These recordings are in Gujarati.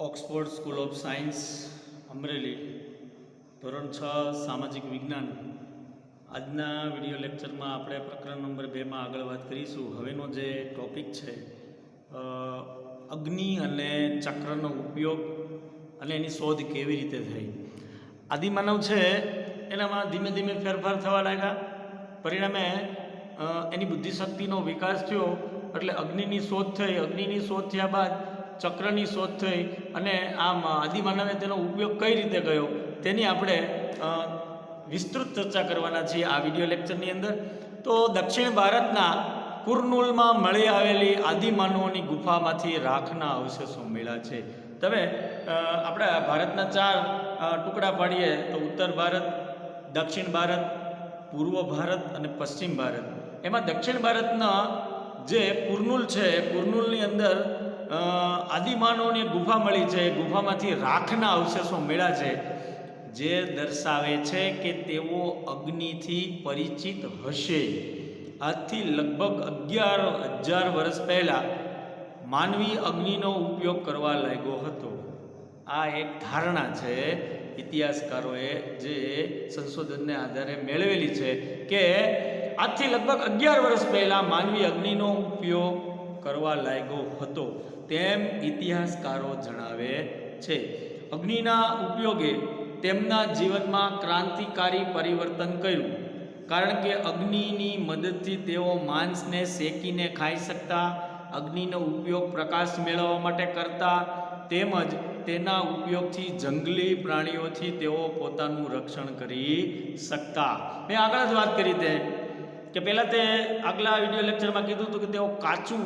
Oxford school of science Amreli ધોરણ 6 સામાજિક વિજ્ઞાન. આજના વિડીયો લેક્ચરમાં આપણે પ્રકરણ નંબર 2માં આગળ વાત કરીશું. હવેનો જે ટૉપિક છે અગ્નિ અને ચક્રનો ઉપયોગ અને એની શોધ કેવી રીતે થઈ. આદિમાનવ છે એનામાં ધીમે ધીમે ફેરફાર થવા લાગ્યા. પરિણામે એની બુદ્ધિશક્તિનો વિકાસ થયો એટલે અગ્નિની શોધ થઈ. અગ્નિની શોધ થયા બાદ ચક્રની શોધ થઈ અને આમ આદિમાનવે તેનો ઉપયોગ કઈ રીતે કર્યો તેની આપણે વિસ્તૃત ચર્ચા કરવાના છીએ આ વિડીયો લેક્ચરની અંદર. તો દક્ષિણ ભારતના કુર્નુલમાં મળી આવેલી આદિમાનવોની ગુફામાંથી રાખના અવશેષો મળ્યા છે. તમે આપણે ભારતના 4 ટુકડા પાડીએ તો ઉત્તર ભારત, દક્ષિણ ભારત, પૂર્વ ભારત અને પશ્ચિમ ભારત. એમાં દક્ષિણ ભારતના જે કુર્નુલ છે, કુર્નુલની અંદર આદિમાનવોની ગુફા મળી છે. ગુફામાંથી રાખના અવશેષો મળ્યા છે જે દર્શાવે છે કે તેઓ અગ્નિથી પરિચિત હશે. આજથી લગભગ 11,000 વર્ષ પહેલાં માનવી અગ્નિનો ઉપયોગ કરવા લાગ્યો હતો. આ એક ધારણા છે ઇતિહાસકારોએ જે સંશોધનને આધારે મેળવેલી છે કે આજથી લગભગ 11 વર્ષ પહેલાં માનવી અગ્નિનો ઉપયોગ કરવા લાગ્યો હતો તેમ ઇતિહાસકારો જણાવે છે. અગ્નિના ઉપયોગે તેમના જીવનમાં ક્રાંતિકારી પરિવર્તન કર્યું, કારણ કે અગ્નિની મદદથી તેઓ માંસને શેકીને ખાઈ શકતા, અગ્નિનો ઉપયોગ પ્રકાશ મેળવવા માટે કરતા, તેમજ તેના ઉપયોગથી જંગલી પ્રાણીઓથી તેઓ પોતાનું રક્ષણ કરી શકતા. મેં આગળ જ વાત કરી કે પહેલાં તે આગલા વિડીયો લેક્ચરમાં કીધું હતું કે તેઓ કાચું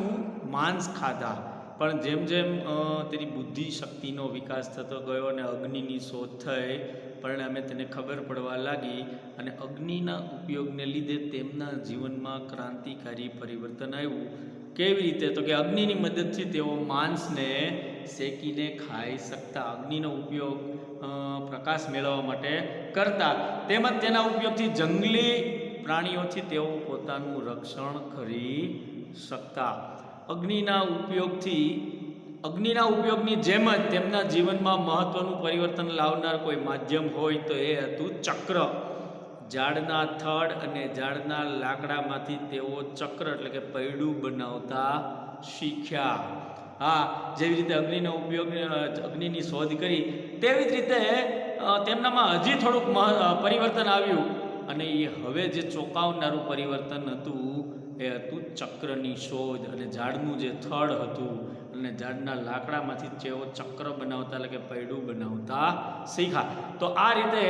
માંસ ખાતા, પણ જેમ જેમ તેની બુદ્ધિ શક્તિનો વિકાસ થતો ગયો અને અગ્નિની શોધ થઈ, પરિણામે તેને ખબર પડવા લાગી અને અગ્નિના ઉપયોગને લીધે તેમના જીવનમાં ક્રાંતિકારી પરિવર્તન આવ્યું. કેવી રીતે? તો કે અગ્નિની મદદથી તેઓ માંસને શેકીને ખાઈ શકતા, અગ્નિનો ઉપયોગ પ્રકાશ મેળવવા માટે કરતા, તેમજ તેના ઉપયોગથી જંગલી પ્રાણીઓથી તેઓ પોતાનું રક્ષણ કરી શકતા. અગ્નિના ઉપયોગની જેમ જ તેમના જીવનમાં મહત્વનું પરિવર્તન લાવનાર કોઈ માધ્યમ હોય તો એ હતું ચક્ર. ઝાડના થડ અને ઝાડના લાકડામાંથી તેઓ ચક્ર એટલે કે પૈડું બનાવતા શીખ્યા. જેવી રીતે અગ્નિની શોધ કરી તેવી જ રીતે તેમનામાં હજી થોડુંક પરિવર્તન આવ્યું અને એ હવે જે ચોંકાવનારું પરિવર્તન હતું એ હતું ચક્રની શોધ. અને ઝાડનું જે થડ હતું અને ઝાડના લાકડામાંથી તેઓ ચક્ર બનાવતા એટલે કે પૈડું બનાવતા શીખ્યા. તો આ રીતે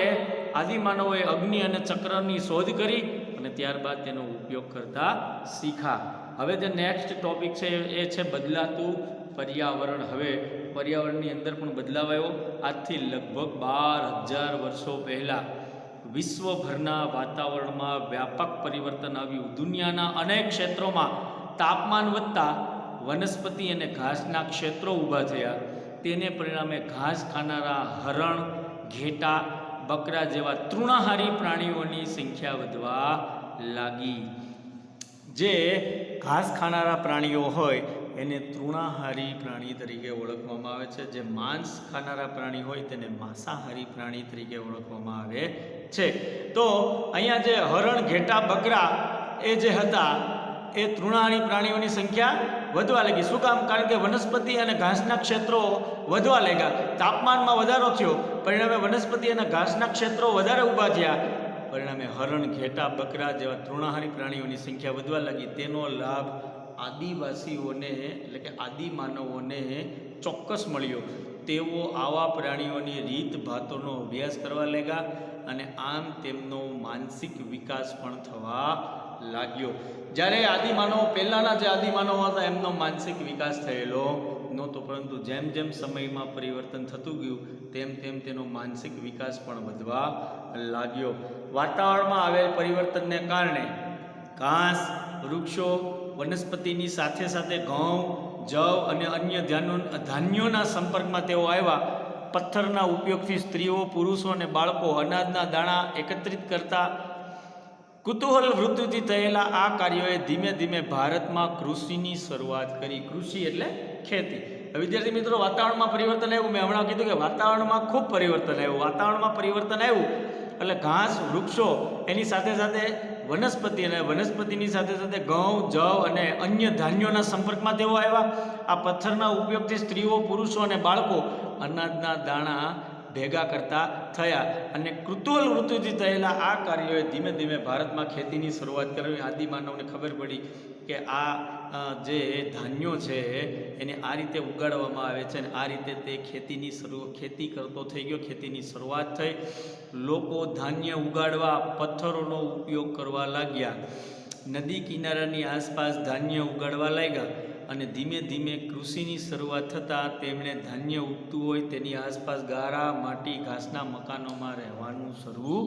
આદિમાનવોએ અગ્નિ અને ચક્રની શોધ કરી અને ત્યારબાદ તેનો ઉપયોગ કરતા શીખ્યા. હવે જે નેક્સ્ટ ટોપિક છે એ છે બદલાતું પર્યાવરણ. હવે પર્યાવરણની અંદર પણ બદલાવ આવ્યો. આજથી લગભગ 12,000 વર્ષો પહેલાં વિશ્વભરના વાતાવરણમાં વ્યાપક પરિવર્તન આવ્યું. દુનિયાના અનેક ક્ષેત્રોમાં તાપમાન વધતા વનસ્પતિ અને ઘાસના ક્ષેત્રો ઊભા થયા. તેને પરિણામે ઘાસ ખાનારા હરણ, ઘેટા, બકરા જેવા તૃણાહારી પ્રાણીઓની સંખ્યા વધવા લાગી. જે ઘાસ ખાનારા પ્રાણીઓ હોય એને તૃણાહારી પ્રાણી તરીકે ઓળખવામાં આવે છે. જે માંસ ખાનારા પ્રાણી હોય તેને માંસાહારી પ્રાણી તરીકે ઓળખવામાં આવે છે. તો અહીંયા જે હરણ, ઘેટા, બકરા એ જે હતા એ તૃણાહારી પ્રાણીઓની સંખ્યા વધવા લાગી. શું કામ? કારણ કે વનસ્પતિ અને ઘાસના ક્ષેત્રો વધવા લાગ્યા. તાપમાનમાં વધારો થયો, પરિણામે વનસ્પતિ અને ઘાસના ક્ષેત્રો વધારે ઊભા થયા. પરિણામે હરણ, ઘેટા, બકરા જેવા તૃણાહારી પ્રાણીઓની સંખ્યા વધવા લાગી. તેનો લાભ આદિવાસીઓને એટલે કે આદિમાનવોને ચોક્કસ મળ્યો. તેઓ આવા પ્રાણીઓની રીતભાતોનો અભ્યાસ કરવા લાગ્યા અને આમ તેમનો માનસિક વિકાસ પણ થવા લાગ્યો. જ્યારે પહેલાંના જે આદિમાનવો હતા એમનો માનસિક વિકાસ થયેલો નહોતો, પરંતુ જેમ જેમ સમયમાં પરિવર્તન થતું ગયું તેમ તેમ તેનો માનસિક વિકાસ પણ વધવા લાગ્યો. વાતાવરણમાં આવેલ પરિવર્તનને કારણે ઘાસ, વૃક્ષો, વનસ્પતિની સાથે સાથે ઘઉં, જવ અને અન્ય ધાન્યોના સંપર્કમાં તેઓ આવ્યા. પથ્થરના ઉપયોગથી સ્ત્રીઓ, પુરુષો અને બાળકો અનાજના દાણા એકત્રિત કરતા. કુતૂહલ વૃત્તિથી થયેલા આ કાર્યોએ ધીમે ધીમે ભારતમાં કૃષિની શરૂઆત કરી. કૃષિ એટલે ખેતી. વિદ્યાર્થી મિત્રો, વાતાવરણમાં પરિવર્તન આવ્યું. મેં હમણાં કીધું કે વાતાવરણમાં ખૂબ પરિવર્તન આવ્યું. વાતાવરણમાં પરિવર્તન આવ્યું એટલે ઘાસ, વૃક્ષો, એની સાથે સાથે વનસ્પતિ, અને વનસ્પતિની સાથે સાથે ઘઉં, જવ અને અન્ય ધાન્યોના સંપર્કમાં તેઓ આવ્યા. આ પથ્થરના ઉપયોગથી સ્ત્રીઓ, પુરુષો અને બાળકો અનાજના દાણા ભેગા કરતા થયા. અને કુતૂહલ વૃત્તિથી થયેલા આ કાર્યોએ ધીમે ધીમે ભારતમાં ખેતીની શરૂઆત કરવી. આદિમાનવને ખબર પડી કે આ જે ધાન્યો છે એને આ રીતે ઉગાડવામાં આવે છે, અને આ રીતે તે ખેતી કરતો થઈ ગયો. ખેતીની શરૂઆત થઈ. લોકો ધાન્ય ઉગાડવા પથ્થરોનો ઉપયોગ કરવા લાગ્યા. નદી કિનારાની આસપાસ ધાન્ય ઉગાડવા લાગ્યા, અને ધીમે ધીમે કૃષિની શરૂઆત થતાં તેમણે ધાન્ય ઉગતું હોય તેની આસપાસ ગારા, માટી, ઘાસના મકાનોમાં રહેવાનું શરૂ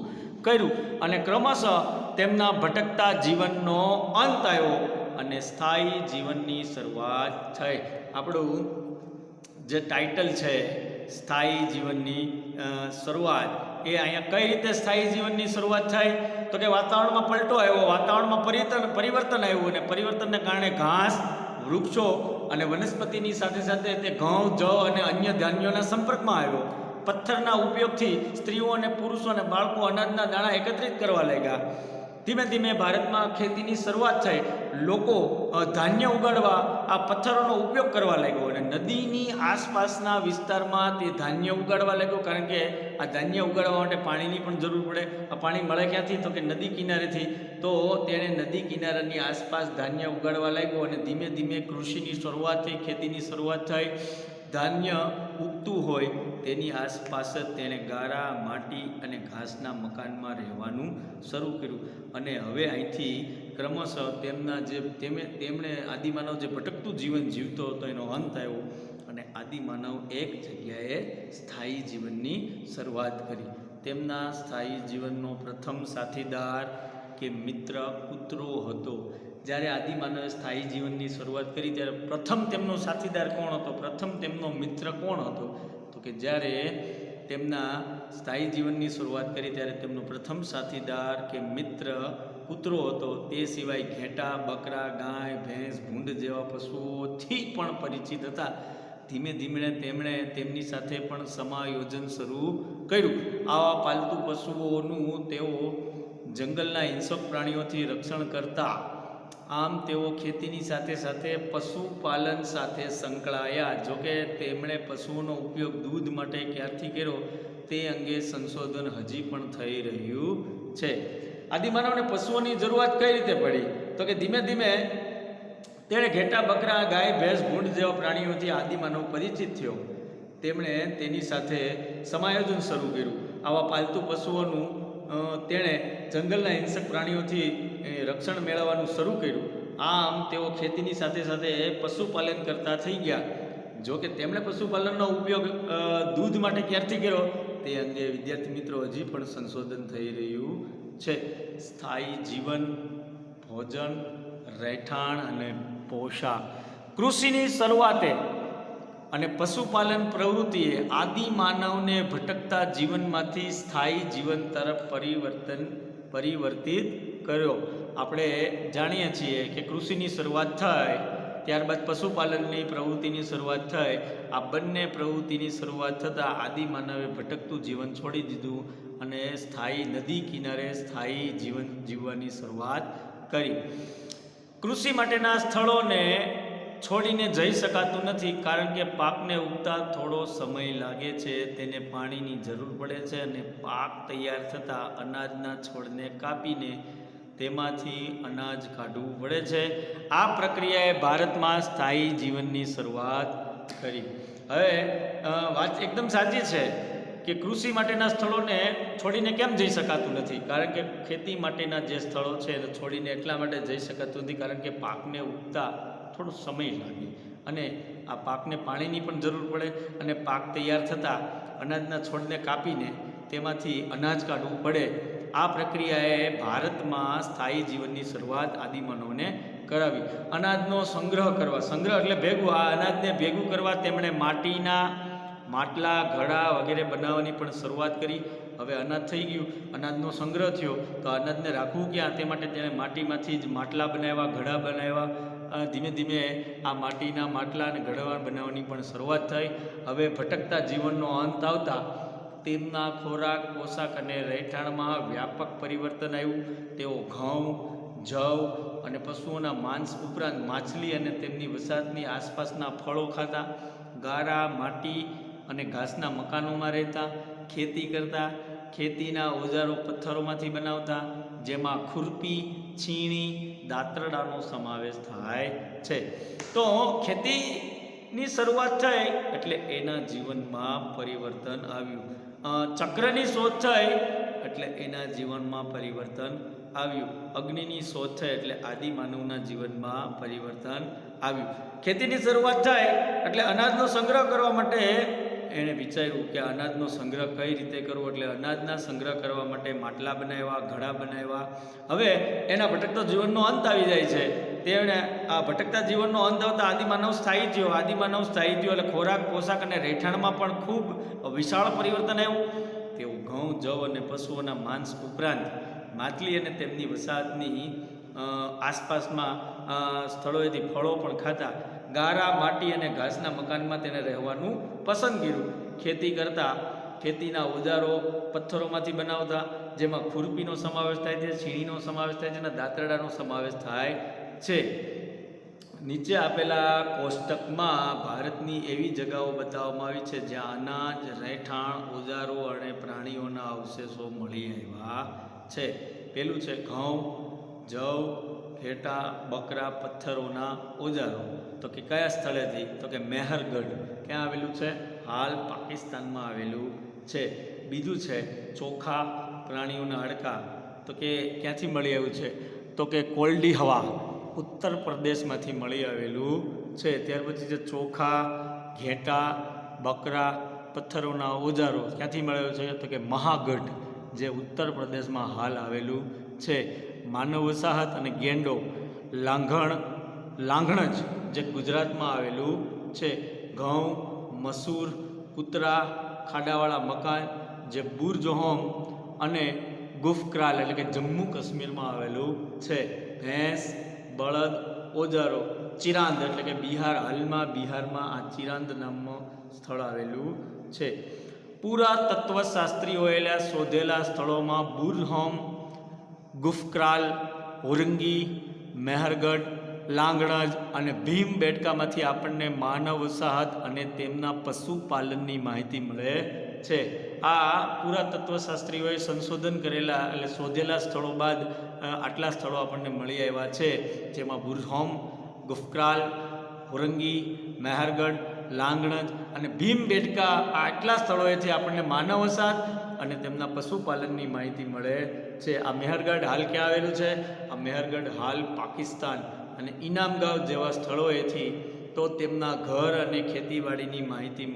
કર્યું. અને ક્રમશઃ તેમના ભટકતા જીવનનો અંત આવ્યો અને સ્થાયી જીવનની શરૂઆત થઈ. આપણું જે ટાઇટલ છે સ્થાયી જીવનની શરૂઆત, એ અહીંયા કઈ રીતે સ્થાયી જીવનની શરૂઆત થાય? તો કે વાતાવરણમાં પલટો આવ્યો, વાતાવરણમાં પરિવર્તન આવ્યું, અને પરિવર્તનને કારણે ઘાસ, વૃક્ષો અને વનસ્પતિની સાથે સાથે તે ઘઉં, જવ અને અન્ય ધાન્યોના સંપર્કમાં આવ્યો. પથ્થરના ઉપયોગથી સ્ત્રીઓ અને પુરુષો અને બાળકો અનાજના દાણા એકત્રિત કરવા લાગ્યા. ધીમે ધીમે ભારતમાં ખેતીની શરૂઆત થઈ. લોકો ધાન્ય ઉગાડવા આ પથ્થરોનો ઉપયોગ કરવા લાગ્યો, અને નદીની આસપાસના વિસ્તારમાં તે ધાન્ય ઉગાડવા લાગ્યો. કારણ કે આ ધાન્ય ઉગાડવા માટે પાણીની પણ જરૂર પડે. આ પાણી મળે ક્યાંથી? તો કે નદી કિનારેથી. તો તેણે નદી કિનારાની આસપાસ ધાન્ય ઉગાડવા લાગ્યો, અને ધીમે ધીમે કૃષિની શરૂઆત થઈ, ખેતીની શરૂઆત થઈ. ધાન્ય ઉગતું હોય તેની આસપાસ જ તેણે ગારા, માટી અને ઘાસના મકાનમાં રહેવાનું શરૂ કર્યું. અને હવે અહીંથી ક્રમશઃ તેમણે આદિમાનવ જે ભટકતું જીવન જીવતો હતો એનો અંત આવ્યો, અને આદિમાનવ એક જગ્યાએ સ્થાયી જીવનની શરૂઆત કરી. તેમના સ્થાયી જીવનનો પ્રથમ સાથીદાર કે મિત્ર કૂતરો હતો. જ્યારે આદિમાનવે સ્થાયી જીવનની શરૂઆત કરી ત્યારે પ્રથમ તેમનો સાથીદાર કોણ હતો? પ્રથમ તેમનો મિત્ર કોણ હતો? તો કે જ્યારે તેમના સ્થાયી જીવનની શરૂઆત કરી ત્યારે તેમનો પ્રથમ સાથીદાર કે મિત્ર કૂતરો હતો. તે સિવાય ઘેટાં, બકરા, ગાય, ભેંસ, ભૂંડ જેવા પશુઓથી પણ પરિચિત હતા. ધીમે ધીમે તેમણે તેમની સાથે પણ સમાયોજન શરૂ કર્યું. આવા પાલતુ પશુઓનું તેઓ જંગલના હિંસક પ્રાણીઓથી રક્ષણ કરતા. આમ તેઓ ખેતીની સાથે સાથે પશુપાલન સાથે સંકળાયા. જોકે તેમણે પશુઓનો ઉપયોગ દૂધ માટે ક્યારથી કર્યો તે અંગે સંશોધન હજી પણ થઈ રહ્યું છે. આદિમાનવને પશુઓની જરૂરિયાત કઈ રીતે પડી? તો કે ધીમે ધીમે તેણે ઘેટાં, બકરા, ગાય, ભેંસ, ભૂંડ જેવા પ્રાણીઓથી આદિમાનવ પરિચિત થયો. તેમણે તેની સાથે સમાયોજન શરૂ કર્યું. આવા પાલતુ પશુઓનું તેણે જંગલના હિંસક પ્રાણીઓથી રક્ષણ મેળવવાનું શરૂ કર્યું. આમ તેઓ ખેતીની સાથે સાથે પશુપાલન કરતા થઈ ગયા. જો કે તેમણે પશુપાલનનો ઉપયોગ દૂધ માટે ક્યારથી કર્યો તે અંગે વિદ્યાર્થી મિત્રો હજી પણ સંશોધન થઈ રહ્યું છે. સ્થાયી જીવન, ભોજન, રહેઠાણ અને પોશાક. કૃષિની શરૂઆતે અને પશુપાલન પ્રવૃત્તિએ આદિમાનવને ભટકતા જીવનમાંથી સ્થાયી જીવન તરફ પરિવર્તિત કર્યો. આપણે જાણીએ છીએ કે કૃષિની શરૂઆત થઈ, ત્યારબાદ પશુપાલનની પ્રવૃત્તિની શરૂઆત થઈ. આ બંને પ્રવૃત્તિની શરૂઆત થતાં આદિમાનવે ભટકતું જીવન છોડી દીધું અને નદી કિનારે સ્થાયી જીવન જીવવાની શરૂઆત કરી. કૃષિ માટેના સ્થળોને છોડીને જઈ શકાતું નથી, કારણ કે પાકને ઉગતા થોડો સમય લાગે છે, તેને પાણીની જરૂર પડે છે, અને પાક તૈયાર થતાં અનાજના છોડને કાપીને તેમાંથી અનાજ કાઢવું પડે છે. આ પ્રક્રિયાએ ભારતમાં સ્થાયી જીવનની શરૂઆત કરી. હવે વાત એકદમ સાચી છે કે કૃષિ માટેના સ્થળોને છોડીને કેમ જઈ શકાતું નથી? કારણ કે ખેતી માટેના જે સ્થળો છે એને છોડીને એટલા માટે જઈ શકાતું નથી કારણ કે પાકને ઉગતા થોડો સમય લાગે, અને આ પાકને પાણીની પણ જરૂર પડે, અને પાક તૈયાર થતાં અનાજના છોડને કાપીને તેમાંથી અનાજ કાઢવું પડે. આ પ્રક્રિયાએ ભારતમાં સ્થાયી જીવનની શરૂઆત આદિમાનવને કરાવી. અનાજનો સંગ્રહ એટલે ભેગું. આ અનાજને ભેગું કરવા તેમણે માટીના માટલા, ઘડા વગેરે બનાવવાની પણ શરૂઆત કરી. હવે અનાજ થઈ ગયું, અનાજનો સંગ્રહ થયો, તો અનાજને રાખવું ક્યાં, તે માટે તેણે માટીમાંથી જ માટલા બનાવ્યા, ઘડા બનાવ્યા. ધીમે ધીમે આ માટીના માટલા અને ઘડા બનાવવાની પણ શરૂઆત થઈ. હવે ભટકતા જીવનનો અંત આવતા તેમના ખોરાક, પોશાક અને રહેઠાણમાં વ્યાપક પરિવર્તન આવ્યું. તેઓ ઘઉં, જવ અને પશુઓના માંસ ઉપરાંત માછલી અને તેમની વસાહતની આસપાસના ફળો ખાતા, ગારા, માટી અને ઘાસના મકાનોમાં રહેતા, ખેતી કરતા, ખેતીના ઓજારો પથ્થરોમાંથી બનાવતા, જેમાં ખુરપી, છીણી, દાતરડાનો સમાવેશ થાય છે. તો ખેતીની શરૂઆત થઈ એટલે એના જીવનમાં પરિવર્તન આવ્યું. ચક્રની શોધ થઈ એટલે એના જીવનમાં પરિવર્તન આવ્યું. અગ્નિની શોધ થઈ એટલે આદિમાનવના જીવનમાં પરિવર્તન આવ્યું. ખેતીની શરૂઆત થઈ એટલે અનાજનો સંગ્રહ કરવા માટે એણે વિચાર્યું કે અનાજનો સંગ્રહ કઈ રીતે કરવો, એટલે અનાજના સંગ્રહ કરવા માટે માટલા બનાવ્યા, ઘડા બનાવ્યા. હવે એના ભટકતો જીવનનો અંત આવી જાય છે. તેણે આ ભટકતા જીવનનો અંત આવતા આદિમાનવ સ્થાયી થયો. આદિમાનવ સ્થાયી થયો એટલે ખોરાક, પોશાક અને રહેઠાણમાં પણ ખૂબ વિશાળ પરિવર્તન આવ્યું. તેઓ ઘઉં, જવ અને પશુઓના માંસ ઉપરાંત માછલી અને તેમની વસાહતની આસપાસમાં સ્થળોએથી ફળો પણ ખાતા, ગારા, માટી અને ઘાસના મકાનમાં તેને રહેવાનું પસંદ કર્યું. ખેતી કરતા, ખેતીના ઓજારો પથ્થરોમાંથી બનાવતા, જેમાં ખુરપીનો સમાવેશ થાય છે, છીણીનો સમાવેશ થાય છે અને દાતરડાનો સમાવેશ થાય છે. નીચે આપેલા કોષ્ટકમાં ભારતની એવી જગાઓ બતાવવામાં આવી છે જ્યાં અનાજ, રહેઠાણ, ઓજારો અને પ્રાણીઓના અવશેષો મળી આવ્યા છે. પેલું છે ઘઉં, જવ, ઘેટા, બકરા, પથ્થરોના ઓજારો. તો કે કયા સ્થળેથી? તો કે મેહરગઢ. ક્યાં આવેલું છે? હાલ પાકિસ્તાનમાં આવેલું છે. બીજું છે ચોખા, પ્રાણીઓના હાડકાં. તો કે ક્યાંથી મળી આવ્યું છે? તો કે કોલ્ડી હવા, ઉત્તર પ્રદેશમાંથી મળી આવેલું છે. ત્યાર પછી છે ચોખા, ઘેટા, બકરા, પથ્થરોના ઓજારો ક્યાંથી મળ્યું છે? તો કે મહાગઢ, જે ઉત્તર પ્રદેશમાં હાલ આવેલું છે. માનવ વસાહત અને ગેંડો, લાંઘણજ, જે ગુજરાતમાં આવેલું છે. ઘઉં, મસૂર, કૂતરા, ખાડાવાળા મકાન, જે બુરજહોમ અને ગુફક્રાલ એટલે કે જમ્મુ કાશ્મીરમાં આવેલું છે. ભેંસ, બળદ, ઓજારો, ચિરાંદ એટલે કે બિહાર, હાલમાં બિહારમાં આ ચિરાંદ નામનું સ્થળ આવેલું છે. પુરાતત્વશાસ્ત્રીઓએ શોધેલા સ્થળોમાં બુરજહોમ, ગુફક્રાલ, હોરંગી, મેહરગઢ, લાંગણજ અને ભીમબેટકામાંથી આપણને માનવ વસાહત અને તેમના પશુપાલનની માહિતી મળે છે. આ પુરાતત્વશાસ્ત્રીઓએ સંશોધન કરેલા એટલે શોધેલા સ્થળો બાદ આટલા સ્થળો આપણને મળી આવ્યા છે, જેમાં બુરજહોમ, ગુફક્રાલ, હોરંગી, મેહરગઢ, લાંગણજ અને ભીમબેટકા. આટલા સ્થળોએથી આપણને માનવ વસાહત અને તેમના પશુપાલનની માહિતી મળે છે. આ મેહરગઢ હાલ ક્યાં આવેલું છે? આ મેહરગઢ હાલ પાકિસ્તાન અને ઇનામગાંવ જેવા સ્થળોએથી તો તેમના ઘર અને ખેતીવાડીની માહિતી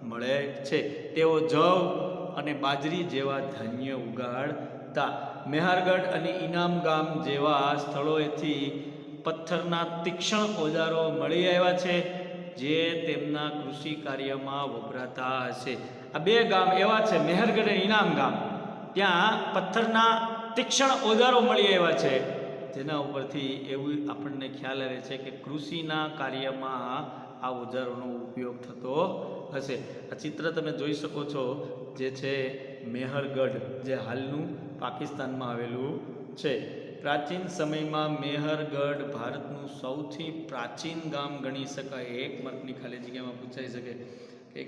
મળે છે. તેઓ જવ અને બાજરી જેવા ધાન્ય ઉગાડતા. મેહરગઢ અને ઇનામગામ જેવા સ્થળોએથી પથ્થરના તીક્ષ્ણ ઓજારો મળી આવ્યા છે, જે તેમના કૃષિ કાર્યમાં વપરાતા હશે. આ બે ગામ એવા છે, મેહરગઢ અને ઇનામગામ, ત્યાં પથ્થરના તીક્ષ્ણ ઓજારો મળી આવ્યા છે, જેના ઉપરથી એવું આપણને ખ્યાલ આવે છે કે કૃષિના કાર્યમાં આ ઓજારોનો ઉપયોગ થતો હશે. આ ચિત્ર તમે જોઈ શકો છો, જે છે મેહરગઢ, જે હાલનું પાકિસ્તાનમાં આવેલું છે. પ્રાચીન સમયમાં મેહરગઢ ભારતનું સૌથી પ્રાચીન ગામ ગણી શકાય. એક માર્કની ખાલી જગ્યામાં પૂછાઈ શકે કે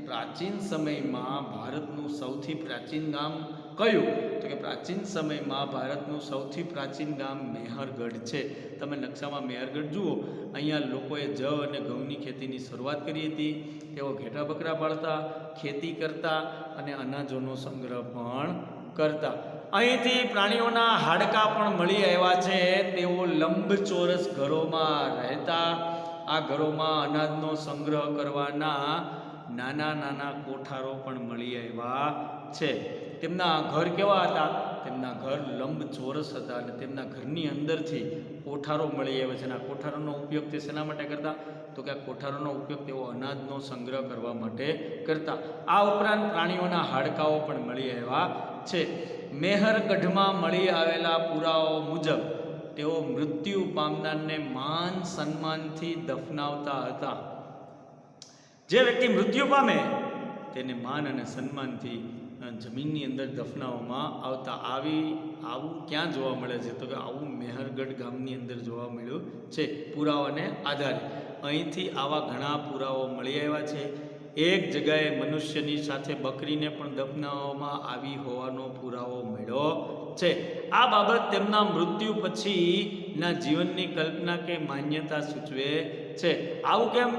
પ્રાચીન સમયમાં ભારતનું સૌથી પ્રાચીન ગામ કયું? તો કે પ્રાચીન સમયમાં ભારતનું સૌથી પ્રાચીન ગામ મેહરગઢ છે. તમે નકશામાં મેહરગઢ જુઓ. અહીંયા લોકોએ જવ અને ઘઉંની ખેતીની શરૂઆત કરી હતી. તેઓ ઘેટા બકરા પાળતા, ખેતી કરતા અને અનાજોનો સંગ્રહ પણ કરતા. અહીંથી પ્રાણીઓના હાડકાં પણ મળી આવ્યા છે. તેઓ લંબચોરસ ઘરોમાં રહેતા. આ ઘરોમાં અનાજનો સંગ્રહ કરવાના નાના નાના કોઠારો પણ મળી આવ્યા છે. તેમના ઘર કેવા હતા? તેમના ઘર લંબચોરસ હતા અને તેમના ઘરની અંદરથી કોઠારો મળી આવ્યા છે. અને આ કોઠારોનો ઉપયોગ તે શેના માટે કરતા? તો કે આ કોઠારોનો ઉપયોગ તેઓ અનાજનો સંગ્રહ કરવા માટે કરતા. આ ઉપરાંત પ્રાણીઓના હાડકાઓ પણ મળી આવ્યા છે. મેહરગઢમાં મળી આવેલા પુરાવાઓ મુજબ તેઓ મૃત્યુ પામનારને માન સન્માનથી દફનાવતા હતા. જે વ્યક્તિ મૃત્યુ પામે તેને માન અને સન્માનથી જમીનની અંદર દફનાવવામાં આવતા. આવું ક્યાં જોવા મળે છે? તો કે આવું મેહરગઢ ગામની અંદર જોવા મળ્યું છે પુરાવાને આધારે. અહીંથી આવા ઘણા પુરાવાઓ મળી આવ્યા છે. એક જગ્યાએ મનુષ્યની સાથે બકરીને પણ દફનાવવામાં આવી હોવાનો પુરાવો મળ્યો છે. આ બાબત તેમના મૃત્યુ પછીના જીવનની કલ્પના કે માન્યતા સૂચવે છે. આવું કેમ?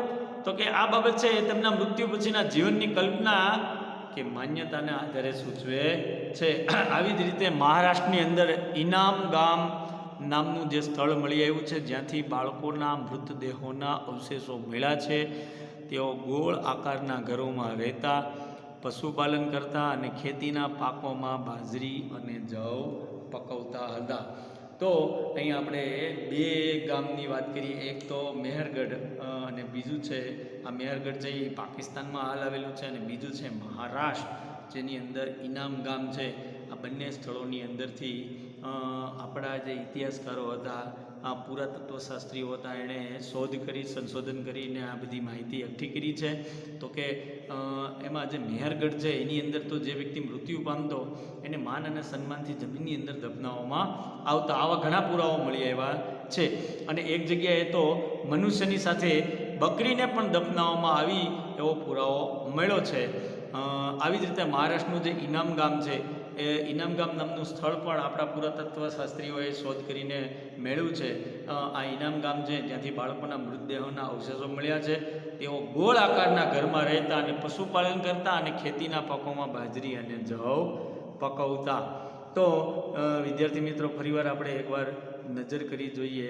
તો કે આ બાબત છે એ તેમના મૃત્યુ પછીના જીવનની કલ્પના કે માન્યતાને આધારે સૂચવે છે. આવી જ રીતે મહારાષ્ટ્રની અંદર ઇનામ ગામ નામનું જે સ્થળ મળી આવ્યું છે, જ્યાંથી બાળકોના મૃતદેહોના અવશેષો મળ્યા છે. તેઓ ગોળ આકારના ઘરોમાં રહેતા, પશુપાલન કરતા અને ખેતીના પાકોમાં બાજરી અને જવ પકવતા હતા. તો અહીં આપણે બે ગામની વાત કરીએ. એક તો મેહરગઢ અને બીજું છે આ મેહરગઢ છે એ પાકિસ્તાનમાં હાલ આવેલું છે, અને બીજું છે મહારાષ્ટ્ર જેની અંદર ઇનામ ગામ છે. આ બંને સ્થળોની અંદરથી આપણા જે ઇતિહાસકારો હતા, પુરાતત્વશાસ્ત્રીઓ હતા, એણે શોધ કરી, સંશોધન કરીને આ બધી માહિતી એકઠી કરી છે. તો કે એમાં જે મેહરગઢ છે એની અંદર તો જે વ્યક્તિ મૃત્યુ પામતો એને માન અને સન્માનથી જમીનની અંદર દફનાવવામાં આવતા. આવા ઘણા પુરાવાઓ મળી આવ્યા છે. અને એક જગ્યાએ તો મનુષ્યની સાથે બકરીને પણ દફનાવવામાં આવી એવો પુરાવો મળ્યો છે. આવી જ રીતે મહારાષ્ટ્રનું જે ઇનામ ગામ છે એ ઇનામ ગામ નામનું સ્થળ પણ આપણા પુરાતત્વ શાસ્ત્રીઓએ શોધ કરીને મેળવ્યું છે. આ ઇનામ ગામ છે જ્યાંથી બાળકોના મૃતદેહોના અવશેષો મળ્યા છે. તેઓ ગોળ આકારના ઘરમાં રહેતા અને પશુપાલન કરતા અને ખેતીના પાકોમાં બાજરી અને જવ પકવતા. તો વિદ્યાર્થી મિત્રો, ફરીવાર આપણે એકવાર નજર કરી જોઈએ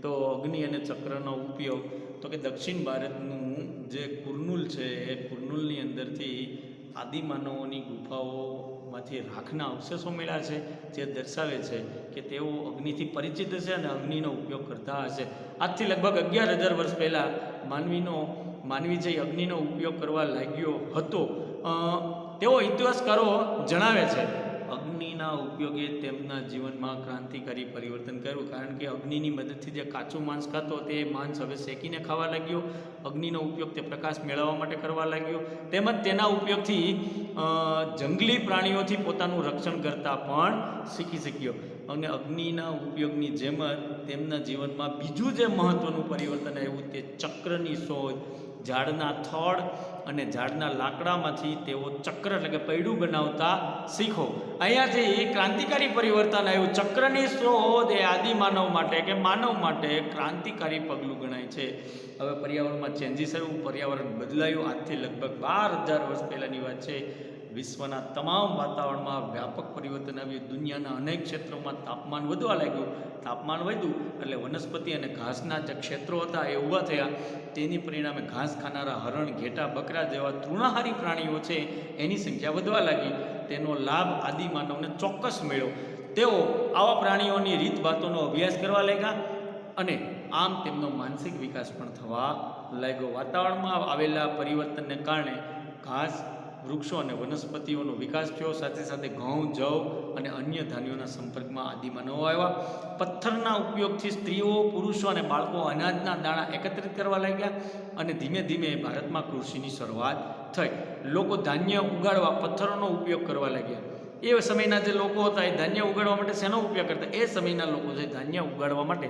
તો અગ્નિ અને ચક્રનો ઉપયોગ, તો કે દક્ષિણ ભારતનું જે કુર્નુલ છે એ કુર્નુલની અંદરથી આદિમાનવોની ગુફાઓમાંથી રાખના અવશેષો મળ્યા છે, જે દર્શાવે છે કે તેઓ અગ્નિથી પરિચિત હશે અને અગ્નિનો ઉપયોગ કરતા હશે. આજથી લગભગ 11,000 વર્ષ પહેલાં માનવી જે અગ્નિનો ઉપયોગ કરવા લાગ્યો હતો, તેઓ ઇતિહાસકારો જણાવે છે. અગ્નિના ઉપયોગે તેમના જીવનમાં ક્રાંતિકારી પરિવર્તન કર્યું, કારણ કે અગ્નિની મદદથી જે કાચું માંસ ખાતો તે માંસ હવે શેકીને ખાવા લાગ્યો. અગ્નિનો ઉપયોગ તે પ્રકાશ મેળવવા માટે કરવા લાગ્યો. તેમજ તેના ઉપયોગથી જંગલી પ્રાણીઓથી પોતાનું રક્ષણ કરતા પણ શીખી શક્યો. અને અગ્નિના ઉપયોગની જેમ જ તેમના જીવનમાં બીજું જે મહત્ત્વનું પરિવર્તન આવ્યું તે ચક્રની શોધ. ઝાડના થડ અને ઝાડના લાકડામાંથી તેઓ ચક્ર એટલે કે પૈડું બનાવતા શીખો. અહીંયાથી ક્રાંતિકારી પરિવર્તન આવ્યું. ચક્રની શોધ એ આદિમાનવ માટે કે માનવ માટે ક્રાંતિકારી પગલું ગણાય છે. હવે પર્યાવરણમાં ચેન્જીસ આવ્યું, પર્યાવરણ બદલાયું. આજથી લગભગ 12,000 વર્ષ પહેલાંની વાત છે. વિશ્વના તમામ વાતાવરણમાં વ્યાપક પરિવર્તન આવ્યું. દુનિયાના અનેક ક્ષેત્રોમાં તાપમાન વધવા લાગ્યું. તાપમાન વધ્યું એટલે વનસ્પતિ અને ઘાસના જે ક્ષેત્રો હતા એ ઊભા થયા. તેની પરિણામે ઘાસ ખાનારા હરણ, ઘેટા, બકરા જેવા તૃણાહારી પ્રાણીઓ છે એની સંખ્યા વધવા લાગી. તેનો લાભ આદિમાનવને ચોક્કસ મળ્યો. તેઓ આવા પ્રાણીઓની રીતભાતોનો અભ્યાસ કરવા લાગ્યા અને આમ તેમનો માનસિક વિકાસ પણ થવા લાગ્યો. વાતાવરણમાં આવેલા પરિવર્તનને કારણે ઘાસ, વૃક્ષો અને વનસ્પતિઓનો વિકાસ થયો. સાથે સાથે ઘઉં, જવ અને અન્ય ધાન્યોના સંપર્કમાં આદિમાનવો આવ્યા. પથ્થરના ઉપયોગથી સ્ત્રીઓ, પુરુષો અને બાળકો અનાજના દાણા એકત્રિત કરવા લાગ્યા અને ધીમે ધીમે ભારતમાં કૃષિની શરૂઆત થઈ. લોકો ધાન્ય ઉગાડવા પથ્થરોનો ઉપયોગ કરવા લાગ્યા. એ સમયના જે લોકો હતા એ ધાન્ય ઉગાડવા માટે શેનો ઉપયોગ કરતા? એ સમયના લોકો છે ધાન્ય ઉગાડવા માટે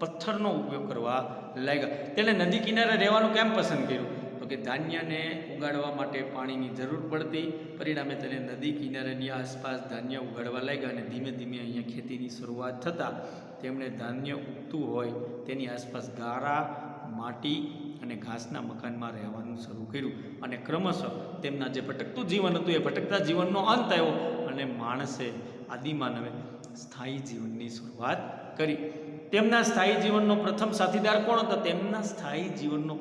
પથ્થરનો ઉપયોગ કરવા લાગ્યા. તેણે નદી કિનારે રહેવાનું કેમ પસંદ કર્યું? તો કે ધાન્યને ઉગાડવા માટે પાણીની જરૂર પડતી. પરિણામે તેને નદી કિનારેની આસપાસ ધાન્ય ઉગાડવા લાગ્યા અને ધીમે ધીમે અહીંયા ખેતીની શરૂઆત થતાં તેમણે ધાન્ય ઉગતું હોય તેની આસપાસ ગારા, માટી અને ઘાસના મકાનમાં રહેવાનું શરૂ કર્યું. અને ક્રમશઃ તેમના જે ભટકતું જીવન હતું એ ભટકતા જીવનનો અંત આવ્યો અને માણસે, આદિમાનવે સ્થાયી જીવનની શરૂઆત કરી. તેમના સ્થાયી જીવનનો પ્રથમ સાથીદાર કોણ હતો? તેમના સ્થાયી જીવનનો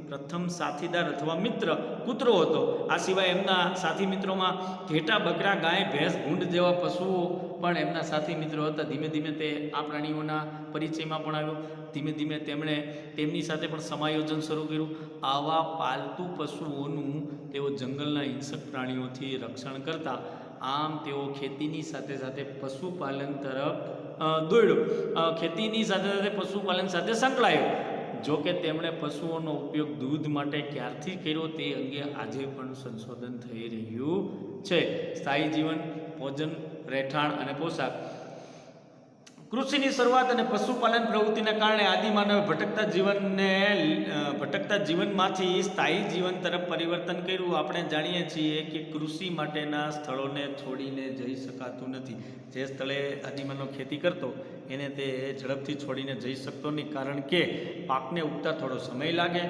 પ્રથમ સાથીદાર અથવા મિત્ર કૂતરો હતો. આ સિવાય એમના સાથી મિત્રોમાં ઘેટા, બકરા, ગાય, ભેંસ, ભૂંડ જેવા પશુઓ પણ એમના સાથી મિત્રો હતા. ધીમે ધીમે તે આ પ્રાણીઓના પરિચયમાં પણ આવ્યો. ધીમે ધીમે તેમણે તેમની સાથે પણ સમાયોજન શરૂ કર્યું. આવા પાલતુ પશુઓનું તેઓ જંગલના હિંસક પ્રાણીઓથી રક્ષણ કરતા. આમ તેઓ ખેતીની સાથે સાથે પશુપાલન તરફ દોડ્યો. ખેતીની સાથે સાથે પશુપાલન સાથે સંકળાયો. જો કે તેમણે પશુઓનો ઉપયોગ દૂધ માટે ક્યારથી કર્યો તે અંગે આજે પણ સંશોધન થઈ રહ્યું છે. સ્થાયી જીવન, ભોજન, રહેઠાણ અને પોશાક. કૃષિની શરૂઆત અને પશુપાલન પ્રવૃત્તિના કારણે આદિમાનવે ભટકતા જીવનમાંથી સ્થાયી જીવન તરફ પરિવર્તન કર્યું. આપણે જાણીએ છીએ કે કૃષિ માટેના સ્થળોને છોડીને જઈ શકાતું નથી. જે સ્થળે આદિમાનવ ખેતી કરતો એને તે ઝડપથી છોડીને જઈ શકતો નહીં, કારણ કે પાકને ઉગતા થોડો સમય લાગે,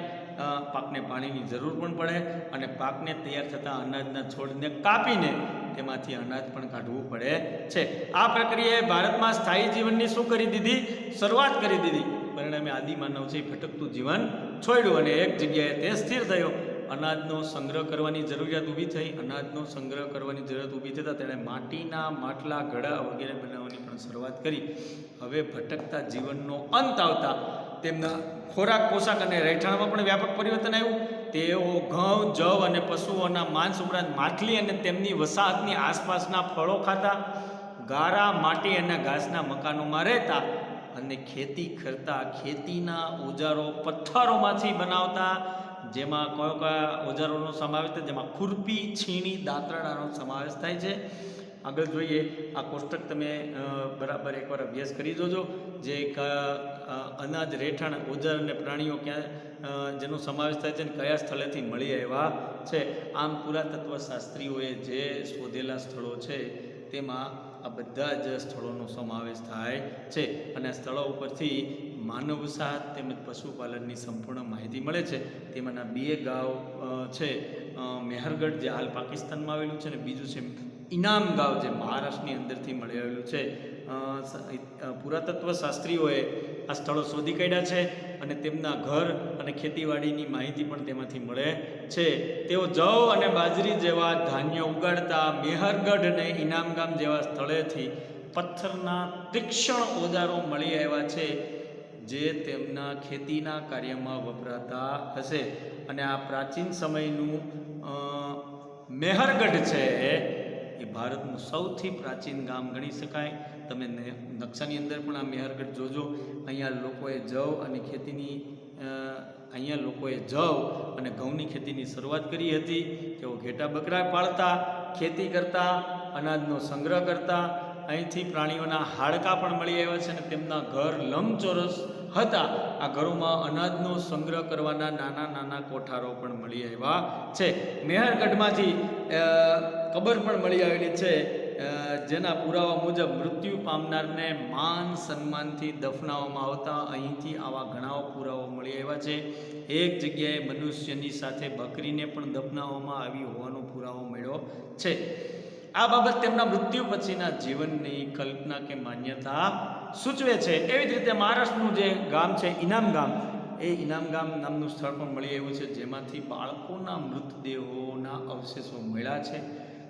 પાકને પાણીની જરૂર પણ પડે અને પાકને તૈયાર થતાં અનાજના છોડને કાપીને તેમાંથી અનાજ પણ કાઢવું પડે છે. આ પ્રક્રિયાએ ભારતમાં સ્થાયી જીવનની શું કરી દીધી? શરૂઆત કરી દીધી. પરિણામે આદિમાનવ છે ભટકતું જીવન છોડ્યું અને એક જગ્યાએ તે સ્થિર થયો. અનાજનો સંગ્રહ કરવાની જરૂરિયાત ઊભી થઈ. અનાજનો સંગ્રહ કરવાની જરૂરિયાત ઊભી થતાં તેણે માટીના માટલા, ઘડા વગેરે બનાવવાની પણ શરૂઆત કરી. હવે ભટકતા જીવનનો અંત આવતા તેમના ખોરાક, પોશાક અને રહેઠાણમાં પણ વ્યાપક પરિવર્તન આવ્યું. તેઓ ઘઉં, જવ અને પશુઓના માંસ ઉપરાંત માછલી અને તેમની વસાહતની આસપાસના ફળો ખાતા, ગારા, માટી અને ઘાસના મકાનોમાં રહેતા અને ખેતી કરતા. ખેતીના ઓજારો પથ્થરોમાંથી બનાવતા, જેમાં કયા ઓજારોનો સમાવેશ થાય? જેમાં ખુરપી, છીણી, દાંતરડાનો સમાવેશ થાય છે. આગળ જોઈએ. આ કોષ્ટક તમે બરાબર એકવાર અભ્યાસ કરી જોજો. જે અનાજ, રહેઠાણ, ઓજાર અને પ્રાણીઓ ક્યાં જેનો સમાવેશ થાય છે અને કયા સ્થળેથી મળી આવ્યા છે. આમ પુરાતત્વ શાસ્ત્રીઓએ જે શોધેલા સ્થળો છે તેમાં આ બધા જ સ્થળોનો સમાવેશ થાય છે અને આ સ્થળો ઉપરથી માનવ વસાહત તેમજ પશુપાલનની સંપૂર્ણ માહિતી મળે છે. તેમાંના બે ગાંવ છે, મેહરગઢ જે હાલ પાકિસ્તાનમાં આવેલું છે, અને બીજું છે ઇનામ ગાંવ જે મહારાષ્ટ્રની અંદરથી મળી આવેલું છે. પુરાતત્વ શાસ્ત્રીઓએ આ સ્થળો શોધી કાઢ્યા છે અને તેમના ઘર અને ખેતીવાડીની માહિતી પણ તેમાંથી મળે છે. તેઓ જવ અને બાજરી જેવા ધાન્ય ઉગાડતા. મેહરગઢ અને ઇનામગામ જેવા સ્થળેથી પથ્થરના તીક્ષ્ણ ઓજારો મળી આવ્યા છે જે તેમના ખેતીના કાર્યમાં વપરાતા હશે. અને આ પ્રાચીન સમયનું મેહરગઢ છે એ ભારતનું સૌથી પ્રાચીન ગામ ગણી શકાય. તમે નકશાની અંદર પણ આ મેહરગઢ જોજો. અહીંયા લોકોએ જવ અને ઘઉંની ખેતીની શરૂઆત કરી હતી. તેઓ ઘેટા બકરા પાળતા, ખેતી કરતા, અનાજનો સંગ્રહ કરતા. અહીંથી પ્રાણીઓના હાડકાં પણ મળી આવ્યા છે અને તેમના ઘર લંબચોરસ હતા. આ ઘરોમાં અનાજનો સંગ્રહ કરવાના નાના નાના કોઠારો પણ મળી આવ્યા છે. મેહરગઢમાંથી કબર પણ મળી આવેલી છે, જેના પુરાવા મુજબ મૃત્યુ પામનારને માન સન્માનથી દફનાવવામાં આવતા. અહીંથી આવા ઘણા પુરાવા મળી આવ્યા છે. એક જગ્યાએ મનુષ્યની સાથે બકરીને પણ દફનાવવામાં આવી હોવાનો પુરાવો મળ્યો છે. આ બાબત તેમના મૃત્યુ પછીના જીવનની કલ્પના કે માન્યતા સૂચવે છે. એવી જ રીતે મહારાષ્ટ્રનું જે ગામ છે ઇનામ ગામ, એ ઇનામ ગામ નામનું સ્થળ પણ મળી આવ્યું છે, જેમાંથી બાળકોના મૃતદેહોના અવશેષો મળ્યા છે.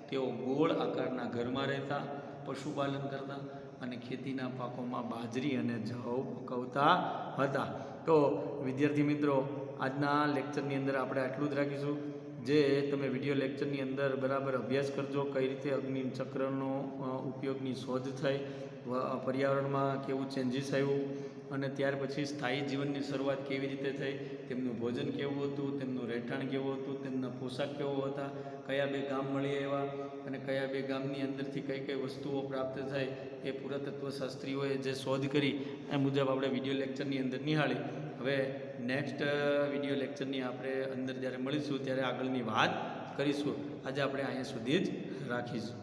તેઓ ગોળ આકારના ઘરમાં રહેતા, પશુપાલન કરતા અને ખેતીના પાકોમાં બાજરી અને જવ પકવતા હતા. તો વિદ્યાર્થી મિત્રો, આજના લેક્ચરની અંદર આપણે આટલું જ રાખીશું. જે તમે વિડીયો લેક્ચરની અંદર બરાબર અભ્યાસ કરજો, કઈ રીતે અગ્નિ ચક્રનો ઉપયોગની શોધ થઈ, પર્યાવરણમાં કેવું ચેન્જીસ આવ્યું અને ત્યાર પછી સ્થાયી જીવનની શરૂઆત કેવી રીતે થઈ, તેમનું ભોજન કેવું હતું, તેમનું રહેઠાણ કેવું હતું, તેમના પોશાક કેવો હતા, કયા બે ગામ મળી આવ્યા અને કયા બે ગામની અંદરથી કઈ કઈ વસ્તુઓ પ્રાપ્ત થઈ, એ પુરાતત્વ શાસ્ત્રીઓએ જે શોધ કરી એ મુજબ આપણે વિડીયો લેક્ચરની અંદર નિહાળી. હવે નેક્સ્ટ વિડીયો લેક્ચરની આપણે અંદર જ્યારે મળીશું ત્યારે આગળની વાત કરીશું. આજે આપણે અહીંયા સુધી જ રાખીશું.